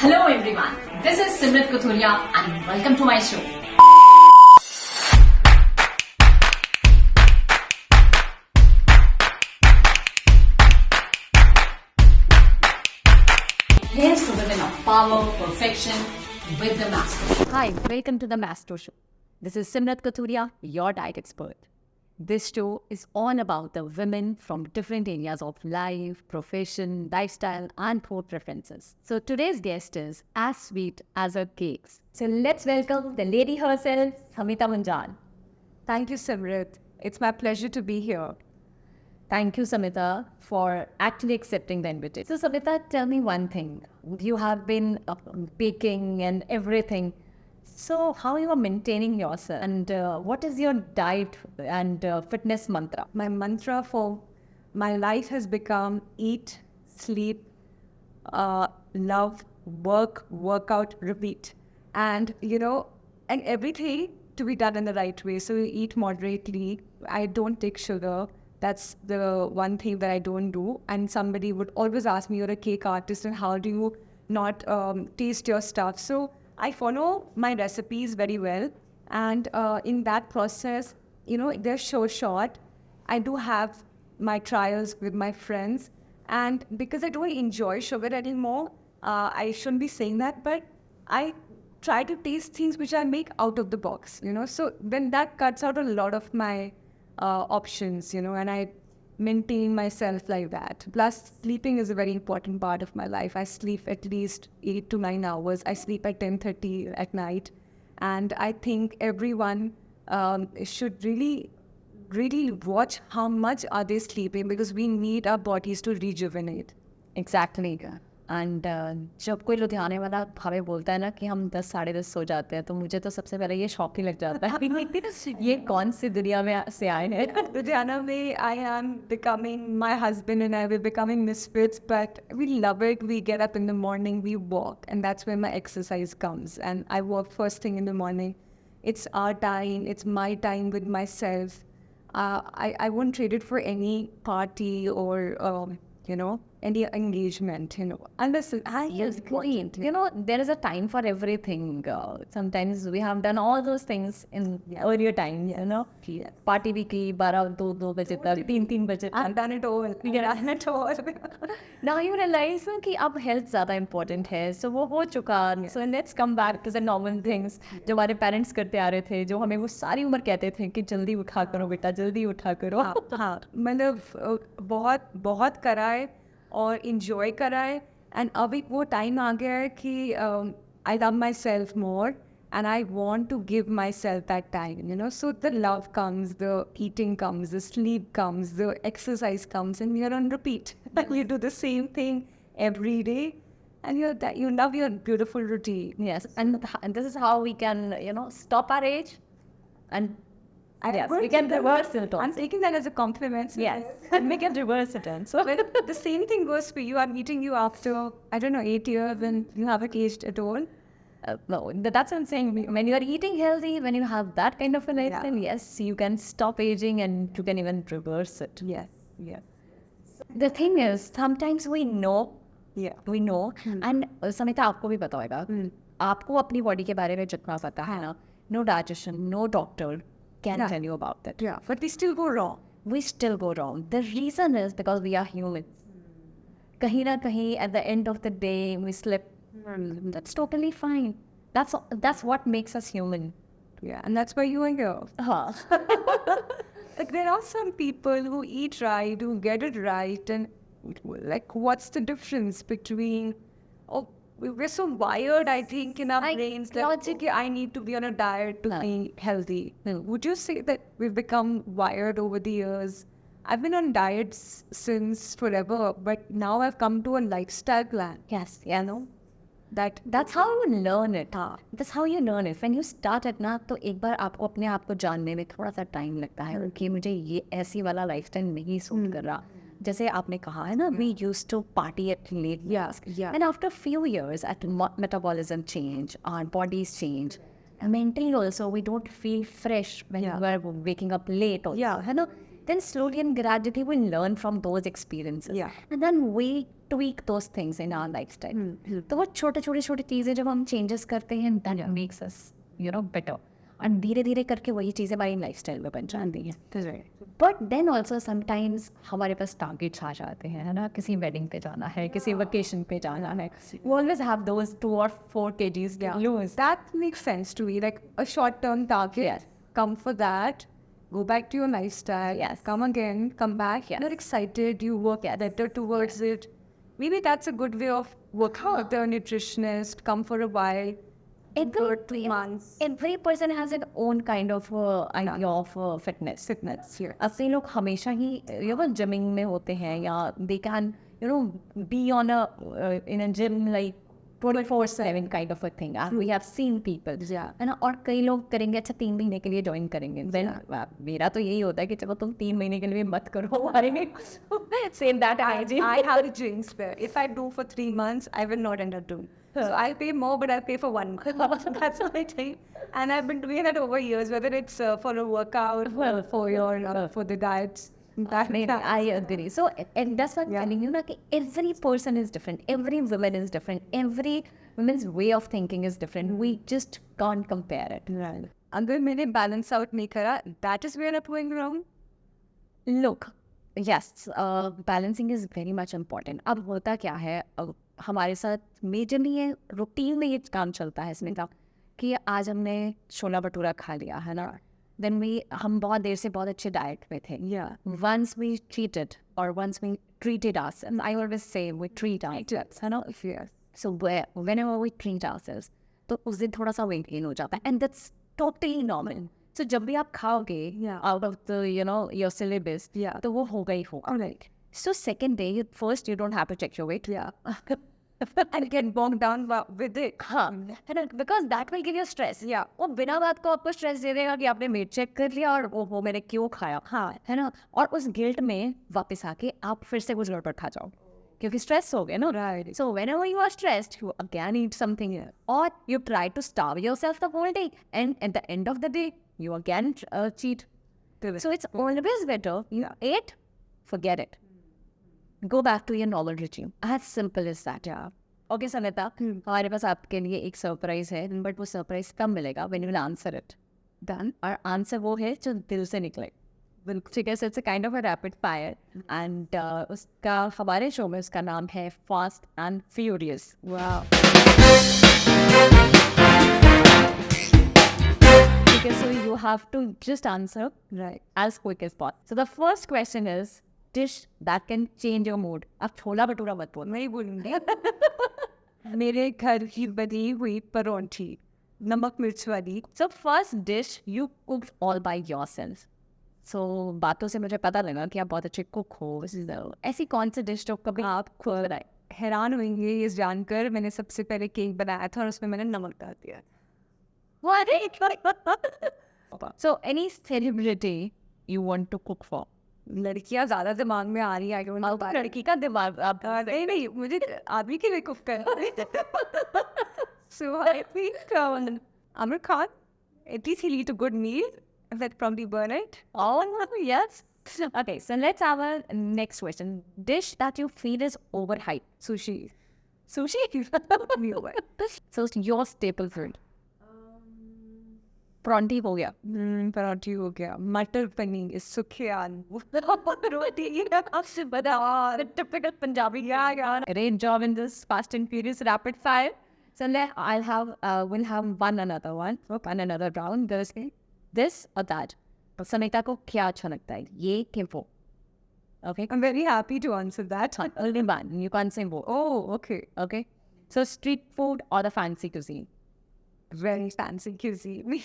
Hello everyone, this is Simrat Kathuria and welcome to my show. Here's to women of power, perfection with the master. Hi, welcome to the Mastro Show. This is Simrat Kathuria, your diet expert. This show is all about the women from different areas of life, profession, lifestyle, and food preferences. So today's guest is as sweet as her cakes. So let's welcome the lady herself, Samita Munjal. Thank you, Simrat. It's my pleasure to be here. Thank you, Samita, for actually accepting the invitation. So, Samita, tell me one thing. You have been baking and everything. So, how you are maintaining yourself, and what is your diet and fitness mantra? My mantra for my life has become eat, sleep, love, workout, repeat. And, and everything to be done in the right way. So you eat moderately. I don't take sugar. That's the one thing that I don't do. And somebody would always ask me, you're a cake artist, and how do you not taste your stuff? So I follow my recipes very well. And in that process, they're so short. I do have my trials with my friends. And because I don't enjoy sugar anymore, I shouldn't be saying that, but I try to taste things which I make out of the box, So then that cuts out a lot of my options, and I maintain myself like that. Plus, sleeping is a very important part of my life. I sleep at least 8 to 9 hours. I sleep at 10:30 at night. And I think everyone should really watch how much are they sleeping, because we need our bodies to rejuvenate. Exactly. And जब कोई लुधियाने वाला हमें बोलता है ना कि हम 10 साढ़े 10 सो जाते हैं, तो मुझे तो सबसे पहले ये शौक ही लग जाता है ये कौन सी दुनिया में से आए हैं. Ludhiana में I am becoming, my husband and I were becoming misfits, but we love it. We get up in the morning, we walk, and that's where my exercise comes. And I walk first thing in the morning. It's our time, it's my time with myself. I won't trade it for any party or, any engagement, unless Yes, great. There is a time for everything. Sometimes we have done all those things in earlier time, Party भी की 12 बजे तक, 3 बजे. I've done it all. Done it all. Now you realize कि अब health ज़्यादा important है, so वो हो चुका. So let's come back to the normal things जो हमारे parents करते आ रहे थे, जो हमें वो सारी उम्र कहते थे कि जल्दी उठा करो बेटा, जल्दी उठा करो. हाँ, मतलब बहुत कराए और enjoy कराए. And अभी वो time आ गया है कि I love myself more and I want to give myself that time, So the love comes, the eating comes, the sleep comes, the exercise comes, and you're on repeat. You do the same thing every day, and you love your beautiful routine. Yes, and this is how we can, stop our age, and we can reverse it. I'm taking that as a compliment. Yes, and we can reverse it. And so the same thing goes for you. I'm meeting you after, 8 years, and you haven't aged at all. No, that's what I'm saying. When you are eating healthy, when you have that kind of a lifestyle, yes, you can stop aging and you can even reverse it. Yes. The thing is, sometimes we know, and Samita आपको भी पता होगा, आपको अपनी body के बारे में जितना पता है ना, no dietitian, no doctor can tell you about that. Yeah, but we still go wrong. We still go wrong. The reason is because we are humans. कहीं ना कहीं at the end of the day we slip. That's totally fine. That's what makes us human. Yeah, and that's why you are here. Like, there are some people who eat right, who get it right, and like, what's the difference between? Oh, we're so wired, I think, in our brains that okay, I need to be on a diet to be healthy. Would you say that we've become wired over the years? I've been on diets since forever, but now I've come to a lifestyle plan. Yes, That's how you learn it. That's how you learn it. When you start it ना, तो एक बार आपको अपने आप को जानने में थोड़ा सा टाइम लगता है कि मुझे ये ऐसी वाला लाइफस्टाइल नहीं सूट कर रहा. जैसे आपने कहा है ना, we used to party at late. Yeah. And after a few years, metabolism change, our bodies change. And mentally also, we don't feel fresh when we are waking up late. Also, Yeah. then slowly and gradually we learn from those experiences. Yeah. And then we tweak those things in our lifestyle. तो वो छोटे चीज़ें जब हम changes करते हैं, that makes us, better. And धीरे धीरे करके वही चीज़ें हमारी लाइफस्टाइल में बन जाती हैं. बट देन ऑल्सो समटाइम्स हमारे पास टारगेट्स आ जाते हैं, है ना, किसी वेडिंग पे जाना है, किसी वेकेशन पे जाना है. We always have those 2 or 4 kgs to lose. That makes sense to me. Like a short-term target. Yes. Come for that. Go back to your lifestyle. Yes. Come again. Come back. Yes. You're excited. You work better towards it. Maybe that's a good way of working with a nutritionist. Come for a while. For 2 months. Every person has an own kind of idea of fitness. Yeah. असली लोग हमेशा ही gymming में होते हैं, या they can be on in a gym like 24/7 kind of a thing. We have seen people. Yeah. है ना, और कई लोग करेंगे, अच्छा 3 महीने के लिए ज्वाइन करेंगे. Then मेरा तो यही होता है कि चलो तुम 3 महीने के लिए मत करो. Same that hygiene. I have a gym spare. If I do for 3 months, I will not end up doing. So I'll pay more, but I'll pay for 1 month. That's what I think. And I've been doing that over years, whether it's for a workout, for your for the diets. I agree. So, and that's what I'm telling you, that every person is different. Every woman is different. Every woman's way of thinking is different. We just can't compare it. Right. अगर मैंने balance out नहीं करा, that is where I'm going wrong. Look, yes, balancing is very much important. अब होता क्या है, हमारे साथ मेजरली ये रूटीन में ये काम चलता है इसमें कि आज हमने छोला भटूरा खा लिया, है ना, देन हम बहुत देर से बहुत अच्छे डाइट पे थे. Once we treated, or once we treated us, and I always say we treat ourselves, है ना. So whenever we treat ourselves, तो उस दिन थोड़ा सा weight gain हो जाता है, and that's totally normal. So जब भी आप खाओगे out of the your syllabus, तो वो होगा ही होगा. Right. So second day, first you don't have to check your weight. And get bogged down with it. हाँ, है ना, because that will give you stress. वो बिना बात को आपको स्ट्रेस दे देगा कि आपने वेट चेक कर लिया और वो मैंने क्यों खाया, है ना, और उस गिल्ट में वापस आके आप फिर से कुछ गड़बड़ खा जाओ क्योंकि स्ट्रेस हो गए ना. Right. So whenever you are stressed, you again eat something, or you try to starve yourself the whole day, and at the end of the day, you again cheat. So it's always better you ate, forget it. Go back to your normal regime. As simple as that. Okay, Sanita, हमारे पास आपके लिए एक surprise है, but वो surprise कब मिलेगा? When you will answer it. Done. और answer वो है जो दिल से निकले. बिल्कुल ठीक है. So it's a kind of a rapid fire, and उसका हमारे शो में उसका नाम है Fast and Furious. Wow. Okay, so you have to just answer as quick as possible. So the first question is, dish that can change your mood. आप छोला भटूरा मत बोल. नहीं बोलूँगी. मेरे घर की बनी हुई परोंठी, नमक मिर्च वाली. So first dish you cooked all by yourself. So बातों से मुझे पता लगा कि आप बहुत अच्छे कुक हो. ऐसी कौन सी डिश जो कभी आप खुद बनाए? हैरान होंगे ये जानकर, मैंने सबसे पहले केक बनाया था और उसमें मैंने नमक डाल दिया. So any celebrity you want to cook for? लड़कियाँ ज़्यादा दिमाग में आ रही है. लड़की का दिमाग आप नहीं मुझे आदमी के लिए कुक करना. So I think Amir Khan, at least he'll eat a good meal. That'd probably burn it. Oh yes. Okay, so let's have a next question. Dish that you feel is overhyped. Sushi. So it's your staple food. परांठी हो गया. परांठी हो गया. मटर पनीर, सूखे आलू, रोटी, typical Punjabi. Great job in this fast and furious rapid fire. So we'll have one another round. There's this or that. Sanita को क्या अच्छा लगता है? ये कि वो? Okay. I'm very happy to answer that. Only one. You can't say both. Oh, okay. Okay. So street food or the fancy cuisine? Very fancy cuisine.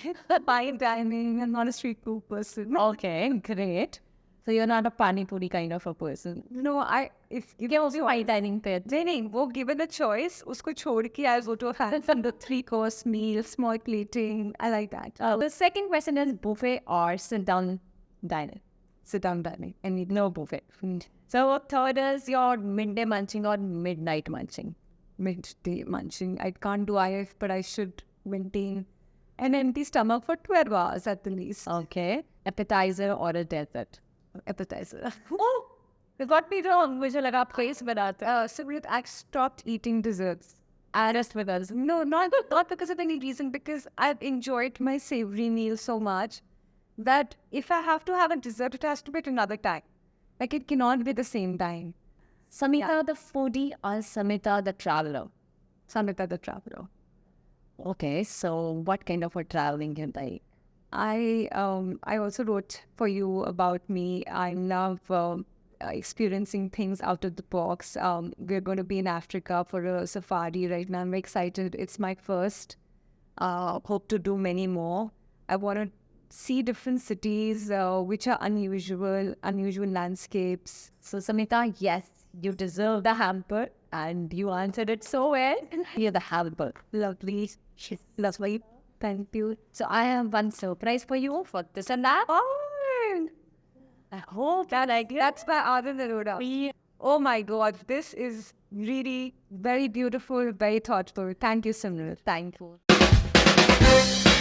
Fine dining. I'm not a street food person. Okay, great. So you're not a pani puri kind of a person. No, if you can also fine dining पे. नहीं, वो given a choice, उसको छोड़ के I'll go to a fancy 3-course meal, small plating. I like that. The second question is buffet or sit-down dining? Sit-down dining. And no buffet. So third is your midday munching or midnight munching? Midday munching. I can't do IF, but I should maintain an empty stomach for 12 hours at the least. Okay. Appetizer or a dessert? appetizer. Oh, you got me wrong. मुझे लगा आप face बनाते हैं. Simrit, I stopped eating desserts. Rest with us. No, not because of any reason, because I've enjoyed my savory meal so much that if I have to have a dessert, it has to be at another time. Like, it cannot be the same time. Samita the foodie or Samita the traveler? Samita the traveler. Okay, so what kind of a traveling you like? I also wrote for you about me. I love experiencing things out of the box. We're going to be in Africa for a safari right now. I'm excited. It's my first. Hope to do many more. I want to see different cities which are unusual landscapes. So Samita, yes, you deserve the hamper and you answered it so well. You're the hamper. Lovely. Lovely. Thank you. So I have one surprise for you for this and that. Oh, I hope that I get. that's by Anand Arora. Oh my God, this is really very beautiful, very thoughtful. Thank you, Simran. Thank you.